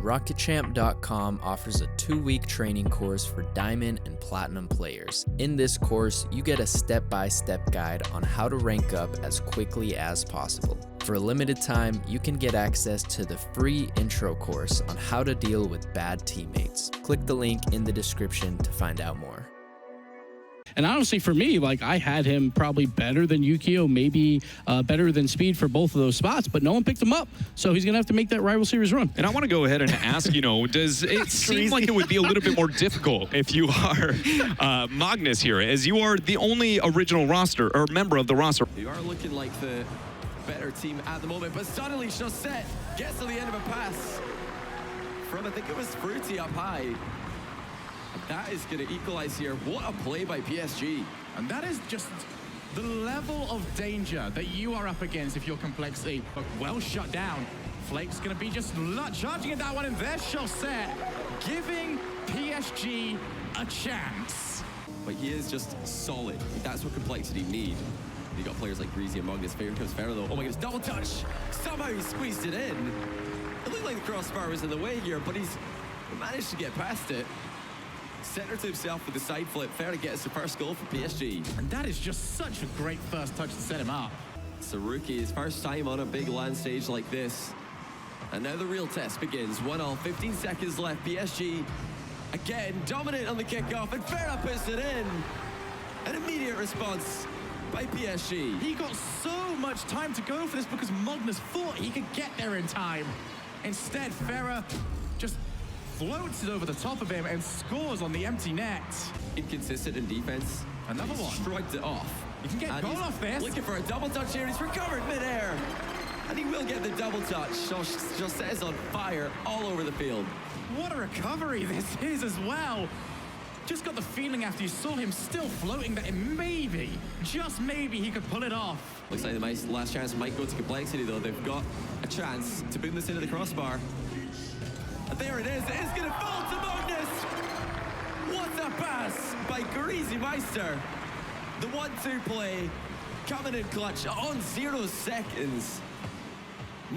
RocketChamp.com offers a 2-week training course for Diamond and Platinum players. In this course, you get a step-by-step guide on how to rank up as quickly as possible. For a limited time, you can get access to the free intro course on how to deal with bad teammates. Click the link in the description to find out more. And honestly, for me, like, I had him probably better than Yukio, maybe better than Speed for both of those spots, but no one picked him up. So he's going to have to make that Rival Series run. And I want to go ahead and ask, does it seem like it would be a little bit more difficult if you are Magnus here, as you are the only original roster or member of the roster? You are looking like the better team at the moment, but suddenly Chaussette gets to the end of a pass from, I think it was Fruity up high. That is going to equalize here. What a play by PSG. And that is just the level of danger that you are up against if you're Complexity. But well shut down. Flake's going to be just charging at that one, and there's Chaussette giving PSG a chance. But he is just solid. That's what Complexity need. You got players like Greasy and Magnus. Here comes Ferro though. Oh my goodness, double touch. Somehow he squeezed it in. It looked like the crossbar was in the way here, but he's managed to get past it. Center to himself with the side flip. Ferro gets the first goal for PSG. And that is just such a great first touch to set him up. Saruki, his first time on a big LAN stage like this. And now the real test begins. 1-1, 15 seconds left. PSG again dominant on the kickoff, and Ferro puts it in. An immediate response by PSG. He got so much time to go for this because Magnus thought he could get there in time. Instead, Ferro just floats it over the top of him and scores on the empty net. Inconsistent in defense. Another one. Shrugged it off. You can get a goal off this. Looking for a double touch here. He's recovered midair. And he will get the double touch. Chaussette is on fire all over the field. What a recovery this is as well. Just got the feeling after you saw him still floating that maybe, just maybe, he could pull it off. Looks like the last chance might go to Complexity though. They've got a chance to boom this into the crossbar. And there it is. It is going to fall to Magnus. What a pass by Greasy Meister. The 1-2 play coming in clutch on 0 seconds.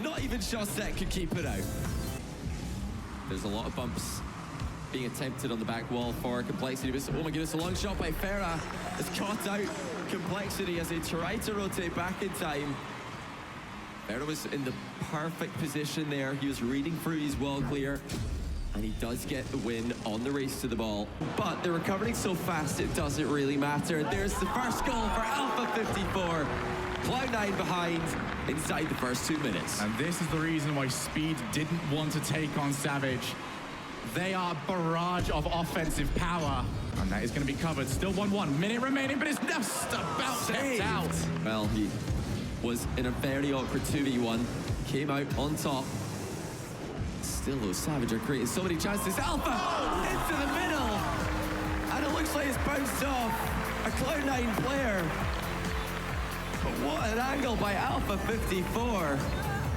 Not even Chaussette could keep it out. There's a lot of bumps being attempted on the back wall for Complexity. Oh my goodness, a long shot by Ferro has caught out Complexity as they try to rotate back in time. Ferro was in the perfect position there. He was reading through his wall clear, and he does get the win on the race to the ball. But they're recovering so fast, it doesn't really matter. There's the first goal for Alpha 54. Cloud9 behind inside the first 2 minutes. And this is the reason why Speed didn't want to take on Savage. They are a barrage of offensive power. And that is going to be covered. Still 1-1. Minute remaining, but it's just about kept out. Well, he was in a very awkward 2v1. Came out on top. Still, though, Savage are creating so many chances. Alpha into the middle. And it looks like it's bounced off a Cloud9 player. But what an angle by Alpha 54.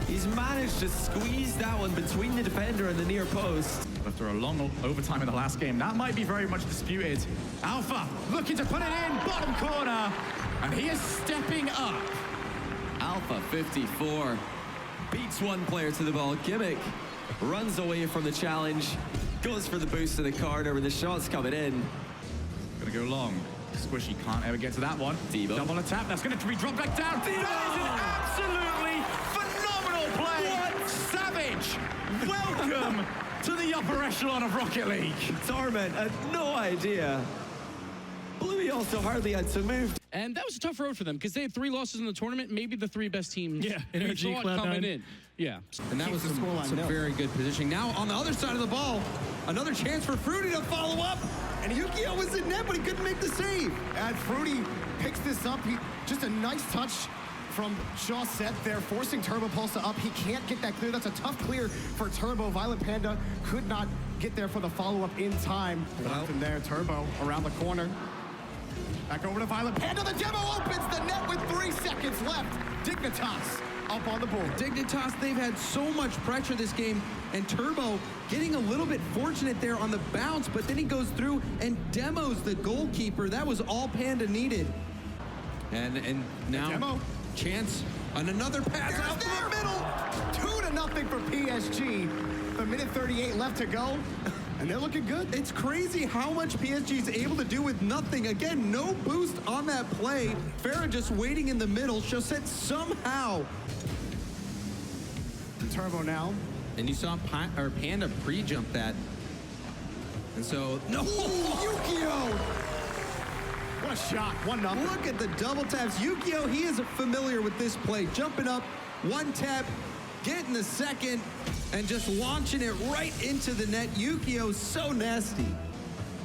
He's managed to squeeze that one between the defender and the near post. After a long overtime in the last game, that might be very much disputed. Alpha looking to put it in, bottom corner. And he is stepping up. Alpha 54 beats one player to the ball. Gimmick runs away from the challenge, goes for the boost in the corner when the shot's coming in. Gonna go long. Squishy can't ever get to that one. Debo. Double attack, that's gonna be dropped back down. Debo! That is an absolutely phenomenal play. What? Savage, welcome to the upper echelon of Rocket League. Torment had no idea. Bluey also hardly had to move. And that was a tough road for them because they had 3 losses in the tournament, maybe the 3 best teams in we thought coming in. Yeah. And that was some very good positioning. Now on the other side of the ball, another chance for Fruity to follow up. And Yukio was in net, but he couldn't make the save. And Fruity picks this up. Just a nice touch from Chaussette there, forcing Turbo Pulse up. He can't get that clear. That's a tough clear for Turbo. Violent Panda could not get there for the follow-up in time. From there, Turbo around the corner. Back over to Violent Panda. The demo opens the net with 3 seconds left. Dignitas up on the board. Dignitas, they've had so much pressure this game, and Turbo getting a little bit fortunate there on the bounce, but then he goes through and demos the goalkeeper. That was all Panda needed. And now chance on another pass out the middle. 2-0 for PSG. a minute 38 left to go, and they're looking good. It's crazy how much PSG is able to do with nothing. Again, no boost on that play. Farah just waiting in the middle. Chaussette somehow. And Turbo now. And you saw Panda pre-jump that. And so, no! Yukio! What a shot, 1-0. Look at the double taps. Yukio, he is familiar with this play. Jumping up, one tap, getting the second, and just launching it right into the net. Yukio, so nasty.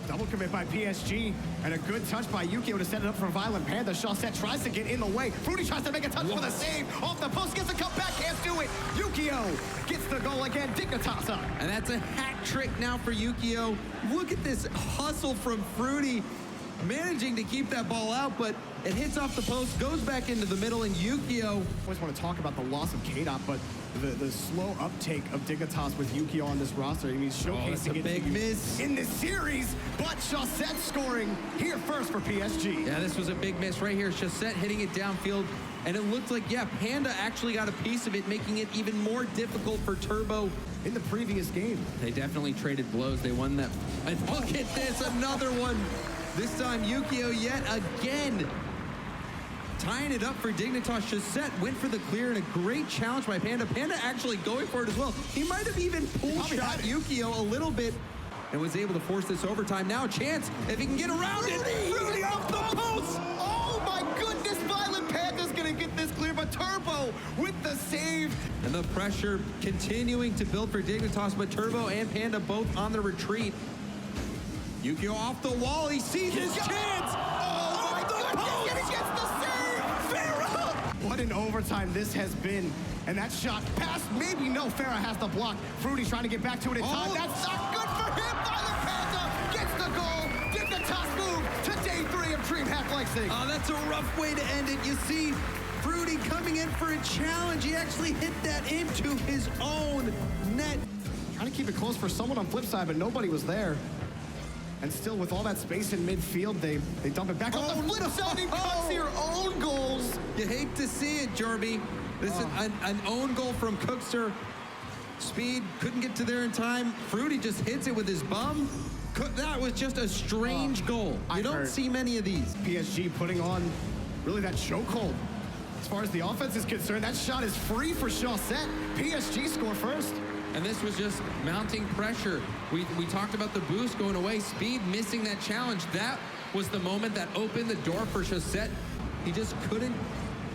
Double commit by PSG, and a good touch by Yukio to set it up for Violent Panda. Chaussette tries to get in the way. Fruity tries to make a touch for the save. Off the post, gets a comeback, can't do it. Yukio gets the goal again. Dignitas up. And that's a hat trick now for Yukio. Look at this hustle from Fruity, managing to keep that ball out, but it hits off the post, goes back into the middle, and Yukio. Always want to talk about the loss of K-Dot, but the slow uptake of Dignitas with Yukio on this roster. I mean, he's that's a showcasing big miss in this series, but Chaussette scoring here first for PSG. Yeah, this was a big miss right here. Chaussette hitting it downfield, and it looked like, yeah, Panda actually got a piece of it, making it even more difficult for Turbo. In the previous game. They definitely traded blows. They won that. And look at this, another one. This time, Yukio yet again tying it up for Dignitas. Chaussette went for the clear, and a great challenge by Panda. Panda actually going for it as well. He might have even pulled shot Yukio a little bit and was able to force this overtime. Now a chance if he can get around it. Fruity off the post. Oh my goodness, Violent Panda's gonna get this clear, but Turbo with the save. And the pressure continuing to build for Dignitas, but Turbo and Panda both on the retreat. Yukio off the wall, he sees his chance! Oh my goodness, and he gets the save! Farah! What an overtime this has been. And that shot past, maybe no, Farah has the block. Fruity's trying to get back to it in time. That's not good for him! Violent Panda gets the goal! Dignitas move to day 3 of DreamHack Leipzig. Oh, that's a rough way to end it. You see, Fruity coming in for a challenge. He actually hit that into his own net. Trying to keep it close for someone on flip side, but nobody was there. And still, with all that space in midfield, they dump it back on the flip side and cuts your own goals. You hate to see it, Jorby. This is an own goal from Cookster. Speed couldn't get to there in time. Fruity just hits it with his bum. That was just a strange goal. You don't see many of these. PSG putting on really that chokehold. As far as the offense is concerned, that shot is free for Chaussette. PSG score first. And this was just mounting pressure. We talked about the boost going away, Speed missing that challenge. That was the moment that opened the door for Chaussette. He just couldn't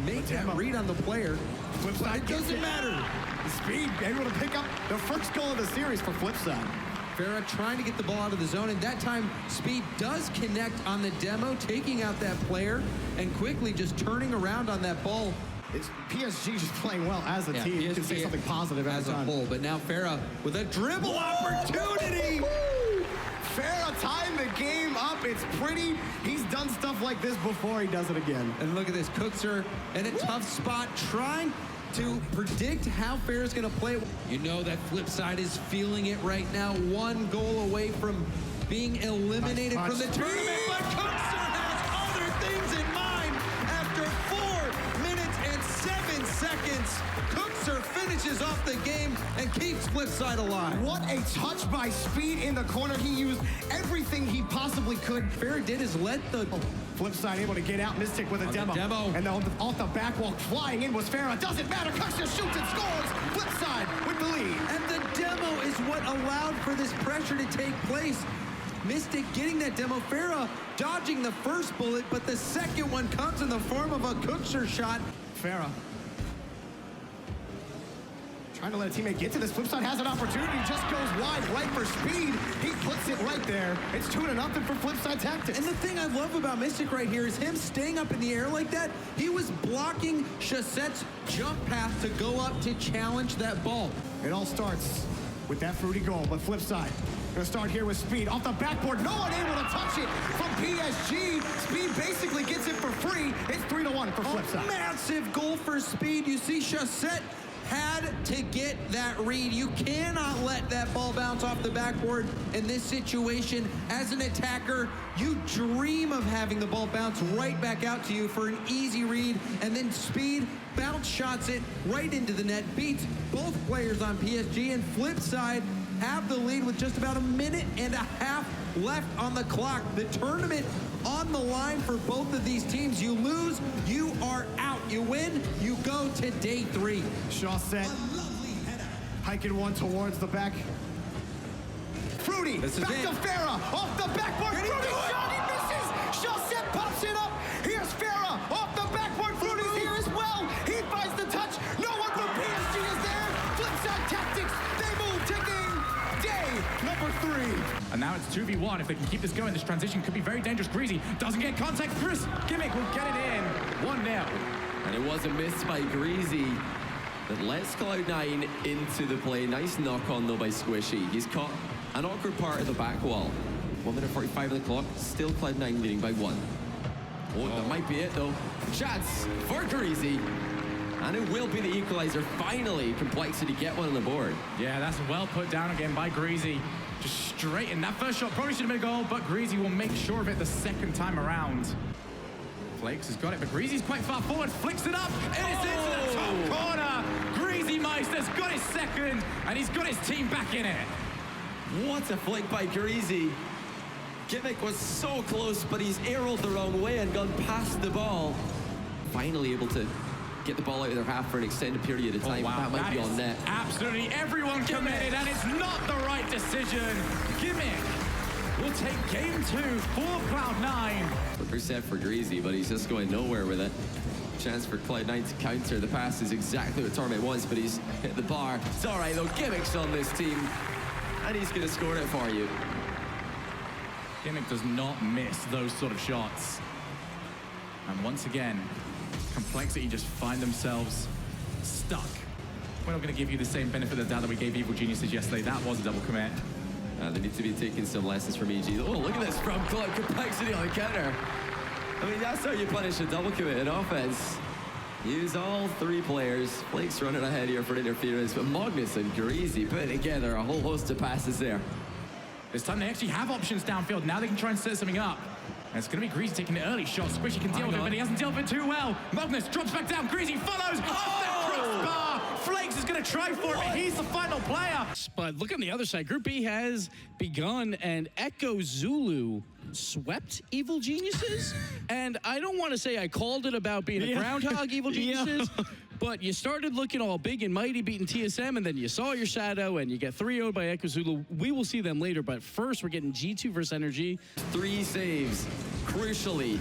make that read on the player. Flipside, it doesn't matter. Speed able to pick up the first goal of the series for Flipside. Farah trying to get the ball out of the zone, and that time Speed does connect on the demo, taking out that player and quickly just turning around on that ball. It's PSG just playing well as a team. You can say something positive as a whole, but now Farah with a dribble opportunity. Farah tying the game up. It's pretty. He's done stuff like this before. He does it again. And look at this, Cookser in a tough spot, trying to predict how Farah's going to play. You know that Flipside is feeling it right now. One goal away from being eliminated from the tournament, but Cookser has other things in mind. After 4 minutes and 7 seconds, Cookser finishes off the game and keeps Flipside alive. What a touch by Speed in the corner. He used everything he possibly could. Farah did is let the Flipside able to get out. Mystic with a demo. And off the back wall, flying in was Farah. Doesn't matter. Cookser shoots and scores. Flipside with the lead. And the demo is what allowed for this pressure to take place. Mystic getting that demo. Farah dodging the first bullet, but the second one comes in the form of a Cookser shot. Farah trying to let a teammate get to this. Flipside has an opportunity, just goes wide right for Speed. He puts it right there. It's 2-0 for Flipside Tactics. And the thing I love about Mystic right here is him staying up in the air like that. He was blocking Chaussette's jump path to go up to challenge that ball. It all starts with that Fruity goal, but Flipside gonna start here with Speed. Off the backboard, no one able to touch it from PSG. Speed basically gets it for free. It's 3-1 for Flipside. Massive goal for Speed. You see Chaussette had to get that read. You cannot let that ball bounce off the backboard in this situation. As an attacker, you dream of having the ball bounce right back out to you for an easy read, and then Speed bounce shots it right into the net, beats both players on PSG, and flip side, have the lead with just about a minute and a half left on the clock. The tournament on the line for both of these teams. You lose, you are out. You win, you go to day 3. Shaw set. Hiking one towards the back. Fruity, back to Farah, off the backboard. Fruity shot, he misses. Shaw set pops it up. Here's Farah, off the backboard. Fruity's here as well. He finds the touch. No one from PSG is there. Flipside tactics. They move to game day number 3. And now it's 2v1. If they can keep this going, this transition could be very dangerous. Greasy doesn't get contact. Chris Gimmick will get it in. 1-0. And it was a miss by Greasy that lets Cloud9 into the play. Nice knock on though by Squishy. He's caught an awkward part of the back wall. 1 minute 45 on the clock. Still Cloud9 leading by 1. Oh, that might be it though. Chance for Greasy. And it will be the equalizer. Finally, Complexity get one on the board. Yeah, that's well put down again by Greasy. Just straight in. That first shot probably should have been a goal, but Greasy will make sure of it the second time around. Flakes has got it, but Greasy's quite far forward. Flicks it up, and it's into the top corner. Greasy Meister's got his second, and he's got his team back in it. What a flick by Greasy. Gimmick was so close, but he's arrowed the wrong way and gone past the ball. Finally able to get the ball out of their half for an extended period of time. Wow. That might be on net. Absolutely everyone committed, and it's not the right decision. Gimmick will take game 2 for Cloud9. Flipper set for Greasy, but he's just going nowhere with it. Chance for Cloud9 to counter. The pass is exactly what Torment wants, but he's hit the bar. It's all right though. Gimmick's on this team, and he's going to score it for you. Gimmick does not miss those sort of shots. And once again, Complexity just find themselves stuck. We're not going to give you the same benefit of the doubt that we gave Evil Geniuses yesterday. That was a double commit. They need to be taking some lessons from EG. Oh, look at this from Complexity on the counter. I mean, that's how you punish a double commit in offense. Use all 3 players. Blake's running ahead here for interference, but Magnus and Greasy put together a whole host of passes there. This time they actually have options downfield. Now they can try and set something up. And it's going to be Greasy taking the early shot. Squishy can deal with it, but he hasn't dealt with it too well. Magnus drops back down. Greasy follows off the crossbar. Flakes is going to try for it, but he's the final player. But look on the other side. Group B has begun, and Echo Zulu swept Evil Geniuses. And I don't want to say I called it about being a groundhog, Evil Geniuses. But you started looking all big and mighty, beating TSM, and then you saw your shadow, and you get 3-0'd by Echo Zulu. We will see them later, but first we're getting G2 versus Energy. 3 saves, crucially,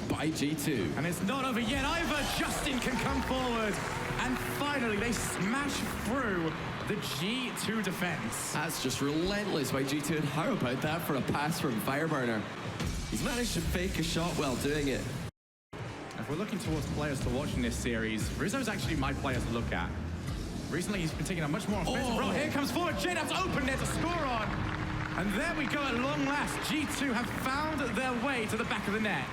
by G2. And it's not over yet either. Justin can come forward. And finally, they smash through the G2 defense. That's just relentless by G2. And how about that for a pass from Fireburner? He's managed to fake a shot while doing it. If we're looking towards players to watch in this series, Rizzo's actually my player to look at. Recently, he's been taking a much more offensive role. Here comes forward. JDAP's open there to score on. And there we go at long last. G2 have found their way to the back of the net.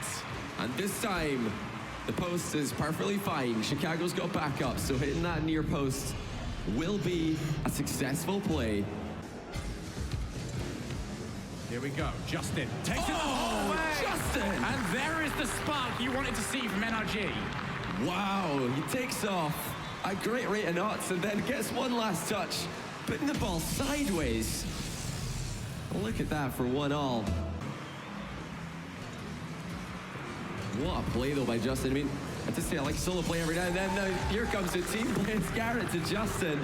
And this time, the post is perfectly fine. Chicago's got backup, so hitting that near post will be a successful play. Here we go. Justin takes it the whole way. Justin! And there is the spark you wanted to see from NRG. Wow, he takes off a great rate of knots and then gets one last touch, putting the ball sideways. Look at that for 1-all. What a play though by Justin. I mean, I have to say I like solo play every now and then. Now here comes the team play. It's Garrett to Justin.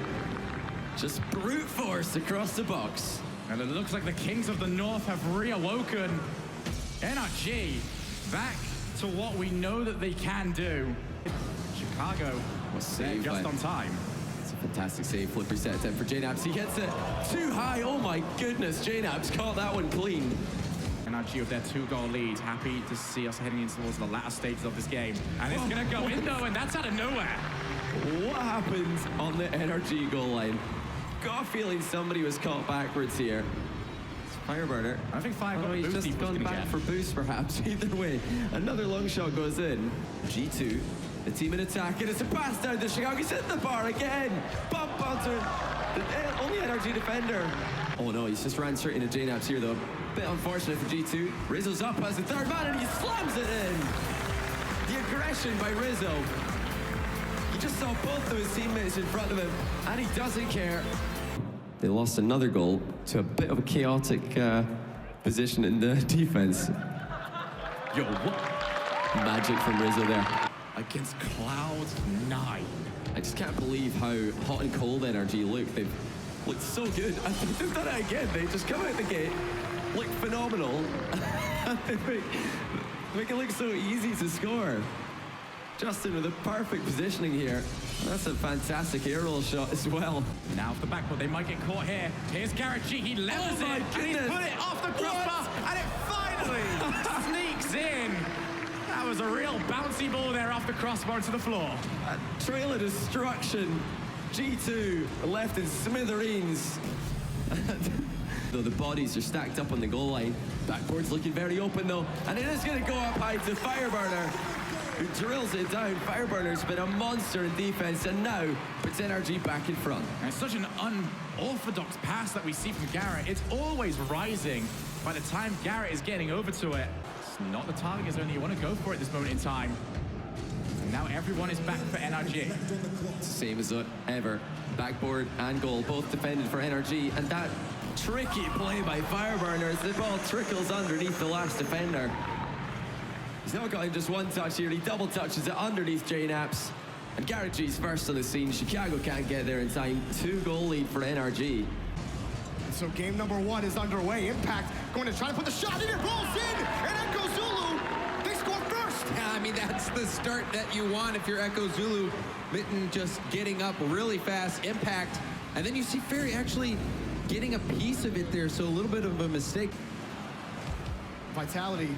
Just brute force across the box. And it looks like the Kings of the North have reawoken. NRG back to what we know that they can do. Chicago was saved just on time. It's a fantastic save. Flipper set attempt for JNAPS. He hits it too high. Oh my goodness, JNAPS caught that one clean. NRG with their 2-goal lead. Happy to see us heading into towards the latter stages of this game. And it's going to go in though, and that's out of nowhere. What happened on the NRG goal line? Got a feeling somebody was caught backwards here. It's Fireburner. I think Fireburner he's just gone back for boost perhaps. Either way, another long shot goes in. G2 The team in attack, and it's a pass down to Chicago. He's hitting the bar again. Bump onto the only NRG defender. Oh no, he's just ran straight into JNAPs here though. Bit unfortunate for G2. Rizzo's up as the third man, and he slams it in. The aggression by Rizzo. He just saw both of his teammates in front of him, and he doesn't care. They lost another goal to a bit of a chaotic position in the defense. Yo, what? Magic from Rizzo there. Against Cloud9. I just can't believe how hot and cold NRG look. They've looked so good. I think they've done it again. They just come out the gate, look phenomenal. They make it look so easy to score. Justin with the perfect positioning here. That's a fantastic aerial shot as well. Now off the backboard, they might get caught here. Here's Garrett G, he levels Oh my it, and he's goodness. put it off the crossbar, and it finally sneaks in. That was a real bouncy ball there off the crossbar to the floor. A trail of destruction. G2 left in smithereens. Though the bodies are stacked up on the goal line. Backboard's looking very open though, and it is going to go up high to Fireburner, who drills it down. Fireburner's been a monster in defense, and now puts NRG back in front. And it's such an unorthodox pass that we see from Garrett. It's always rising. By the time Garrett is getting over to it, it's not the target zone that you want to go for at this moment in time. And now everyone is back for NRG. Same as ever. Backboard and goal, both defended for NRG, and that tricky play by Fireburner as the ball trickles underneath the last defender. He's not got just one touch here, he double touches it underneath JNAPs. And Garrett G's first on the scene. Chicago can't get there in time. 2-goal lead for NRG. So game number 1 is underway. Impact going to try to put the shot in, it rolls in, and Echo Zulu, they score first. Yeah, I mean, that's the start that you want if you're Echo Zulu. Mitten just getting up really fast, Impact, and then you see Ferry actually getting a piece of it there, so a little bit of a mistake. Vitality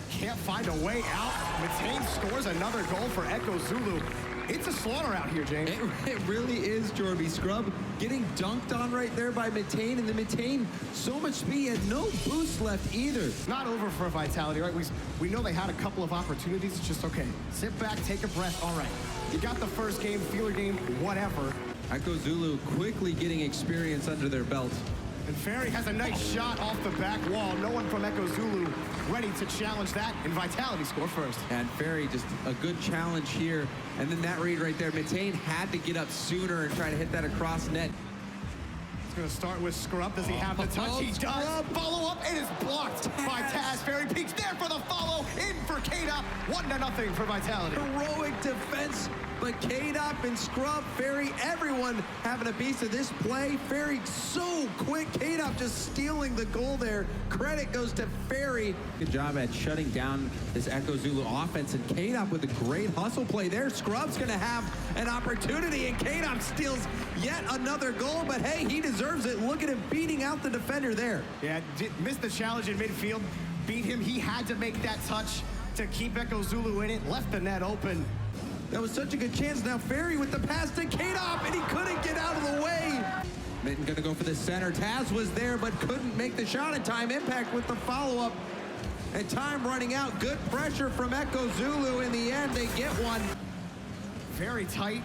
can't find a way out. Matane scores another goal for Echo Zulu. It's a slaughter out here, James. It really is, Jorby. Scrub getting dunked on right there by Matane, and the Matane, so much speed, had no boost left either. Not over for Vitality, right? We know they had a couple of opportunities. It's just, okay, sit back, take a breath. All right, you got the first game, feeler game, whatever. Echo Zulu quickly getting experience under their belt. And Ferry has a nice shot off the back wall. No one from Echo Zulu ready to challenge that, and Vitality score first. And Ferry just a good challenge here. And then that read right there, Matane had to get up sooner and try to hit that across net. It's going to start with Scrub. Does he have the touch? He does. Follow up, it is blocked by Taz. Ferry peeks there for the follow. In for K-Dop. 1-0 for Vitality. Heroic defense, but K-Dop and Scrub, Ferry, everyone having a piece of this play. Ferry so quick. K-Dop just stealing the goal there. Credit goes to Ferry. Good job at shutting down this Echo Zulu offense, and K-Dop with a great hustle play there. Scrub's gonna have an opportunity, and K-Dop steals yet another goal, but hey, he deserves it. Look at him beating out the defender there. Yeah, missed the challenge in midfield. Beat him. He had to make that touch to keep Echo Zulu in it. Left the net open. That was such a good chance. Now Ferry with the pass to K-Dop, and he couldn't get out of the way. Mitten gonna go for the center. Taz was there, but couldn't make the shot in time. Impact with the follow-up. And time running out. Good pressure from Echo Zulu. In the end, they get one. Very tight.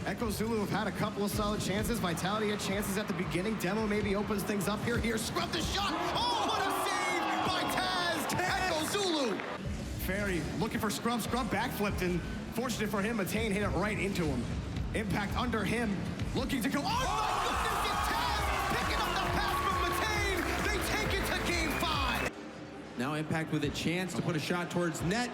Echo Zulu have had a couple of solid chances. Vitality had chances at the beginning. Demo maybe opens things up here. Here, Scrub the shot. Oh, what a save by Taz. Echo Zulu. Ferry looking for Scrub. Scrub backflipped, and fortunate for him, Matane hit it right into him. Impact under him, looking to go. Oh, my goodness, it's Taz picking up the pass from Matane. They take it to game 5. Now Impact with a chance to put a shot towards net.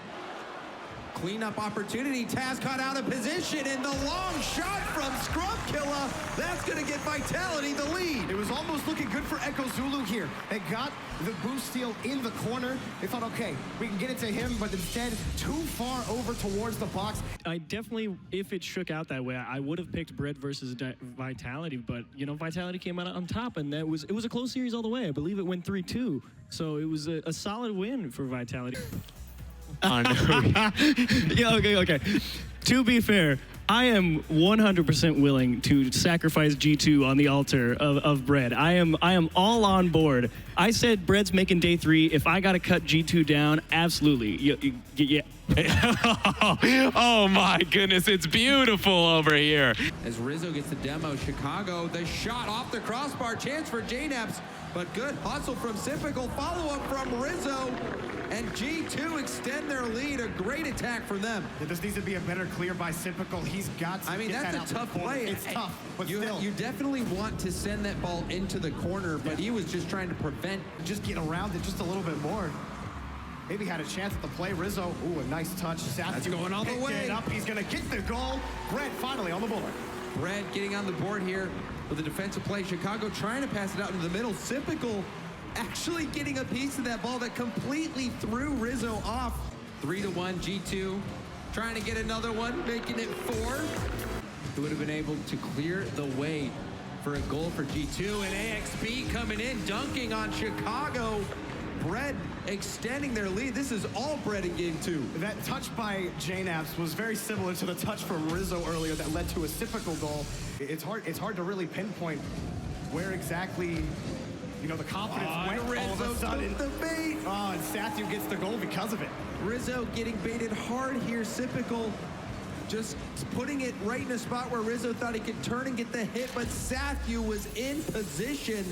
Cleanup opportunity. Taz caught out of position, and the long shot from Scrub Killa. That's going to get Vitality the lead. It was almost looking good for Echo Zulu here. They got the boost steal in the corner. They thought, okay, we can get it to him, but instead, too far over towards the box. I definitely, if it shook out that way, I would have picked Bread versus Vitality, but, you know, Vitality came out on top, and it was a close series all the way. I believe it went 3-2, so it was a solid win for Vitality. Yeah, okay. To be fair, I am 100% willing to sacrifice G2 on the altar of Bread. I am all on board. I said Bread's making day 3. If I got to cut G2 down, absolutely. Yeah. Oh my goodness, it's beautiful over here. As Rizzo gets the demo, Chicago, the shot off the crossbar, chance for JNAPS, but good hustle from Sypical, follow-up from Rizzo, and G2 extend their lead. A great attack from them. This needs to be a better clear by Sypical. He's got to get that out. That's a tough play. It's tough, but you definitely want to send that ball into the corner, but he was just trying to prevent. Just get around it just a little bit more. Maybe had a chance at the play. Rizzo, ooh, a nice touch. That's going all the way. Up. He's going to get the goal. Brett finally on the board. Brett getting on the board here with a defensive play. Chicago trying to pass it out into the middle. Sypical actually getting a piece of that ball that completely threw Rizzo off. 3-1 G2. Trying to get another one, making it 4. Who would have been able to clear the way for a goal for G2. And AXB coming in, dunking on Chicago. Brett extending their lead. This is all Brett in game 2. That touch by JNAPS was very similar to the touch from Rizzo earlier that led to a Sypical goal. It's hard to really pinpoint where exactly, you know, the confidence went all of a sudden. The bait. Oh, and Sathu gets the goal because of it. Rizzo getting baited hard here. Sypical just putting it right in a spot where Rizzo thought he could turn and get the hit, but Sathu was in position.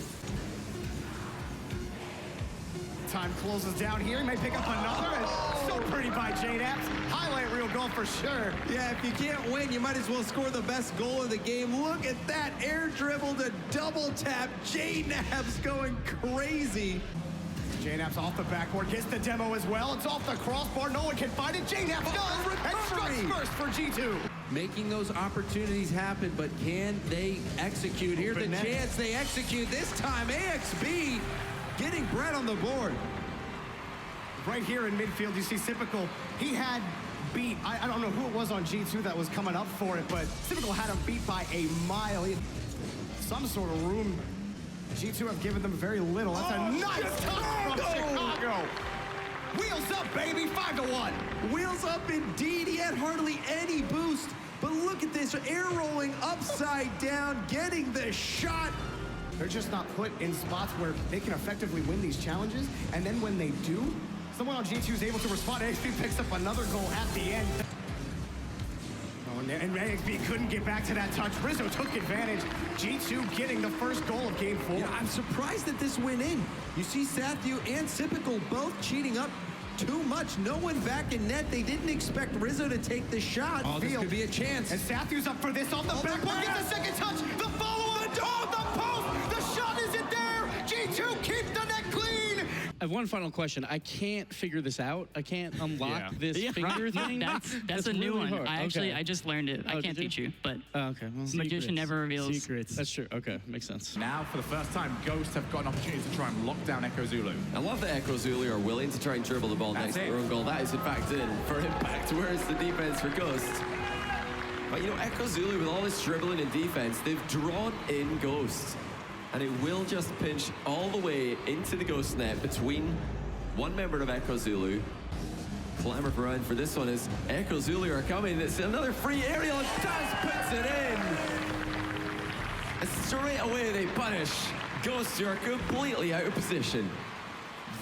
Time closes down here. He may pick up another. And so pretty by JNAPS. Highlight reel goal for sure. Yeah, if you can't win, you might as well score the best goal of the game. Look at that air dribble to double tap. JNAPS going crazy. JNAPS off the backboard, gets the demo as well. It's off the crossbar. No one can find it. JNAPS does. And strikes first for G2. Making those opportunities happen, but can they execute? Here's the chance they execute. This time, AXB getting Brett on the board. Right here in midfield, you see Sypical. He had beat, I don't know who it was on G2 that was coming up for it, but Sypical had him beat by a mile. He had some sort of room. G2 have given them very little. That's a nice touch from Chicago. Wheels up, baby, 5-1. Wheels up indeed. He had hardly any boost, but look at this, air rolling upside down, getting the shot. They're just not put in spots where they can effectively win these challenges. And then when they do, someone on G2 is able to respond. AXB picks up another goal at the end. Oh, and AXB couldn't get back to that touch. Rizzo took advantage. G2 getting the first goal of game 4. Yeah, I'm surprised that this went in. You see Sathu and Sypical both cheating up too much. No one back in net. They didn't expect Rizzo to take the shot. Oh, this could be a chance. And Sathu's up for this off the backboard. Gets the second touch. The follow-up. Oh, the post. The shot isn't there. G2 keep the net clean. I have one final question. I can't figure this out. I can't unlock this finger thing. That's a new one. Hard. I just learned it. I can't teach you, but okay. Well, magician never reveals secrets. That's true. Okay, makes sense. Now, for the first time, Ghost have got an opportunity to try and lock down Echo Zulu. I love that Echo Zulu are willing to try and dribble the ball next to their own goal. That is in fact in for Impact. Where's the defense for Ghost? But you know, Echo Zulu, with all this dribbling and defense, they've drawn in Ghost. And it will just pinch all the way into the Ghost net between one member of Echo Zulu. Clamor around for this one as Echo Zulu are coming. It's another free aerial and Taz puts it in. And straight away they punish Ghost, who are completely out of position.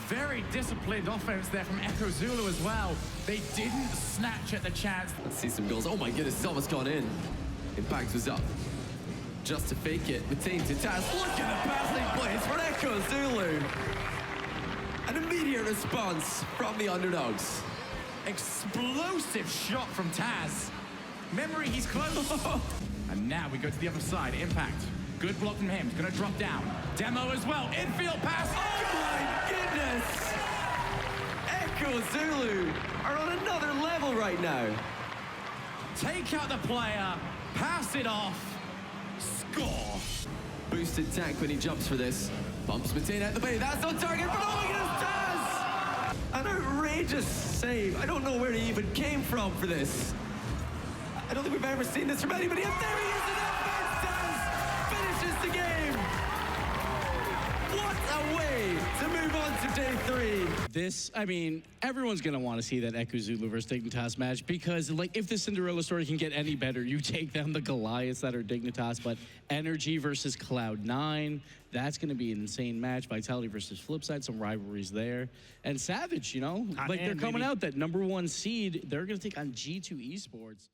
Very disciplined offense there from Echo Zulu as well. They didn't snatch at the chance. Let's see some goals. Oh my goodness, it's almost gone in. Impact was up. Just to fake it, Mateen to Taz. Look at the passing plays for Echo Zulu. An immediate response from the underdogs. Explosive shot from Taz. Memory, he's close. And now we go to the other side. Impact. Good block from him. He's going to drop down. Demo as well. Infield pass. Oh my goodness! Echo Zulu are on another level right now. Take out the player. Pass it off. Score. Boosted tank when he jumps for this. Bumps Mateen out the bay. That's on target, but oh my goodness, Taz! An outrageous save. I don't know where he even came from for this. I don't think we've ever seen this from anybody. And there he is, and Taz finishes the game. What a way to move on to day 3. This, I mean, everyone's gonna want to see that Echo Zulu versus Dignitas match because, like, if the Cinderella story can get any better, you take them the Goliaths that are Dignitas, but Energy versus Cloud9, that's gonna be an insane match. Vitality versus Flipside, some rivalries there. And Savage, you know, Hot like hand, they're coming baby. out that #1 seed. They're gonna take on G2 Esports.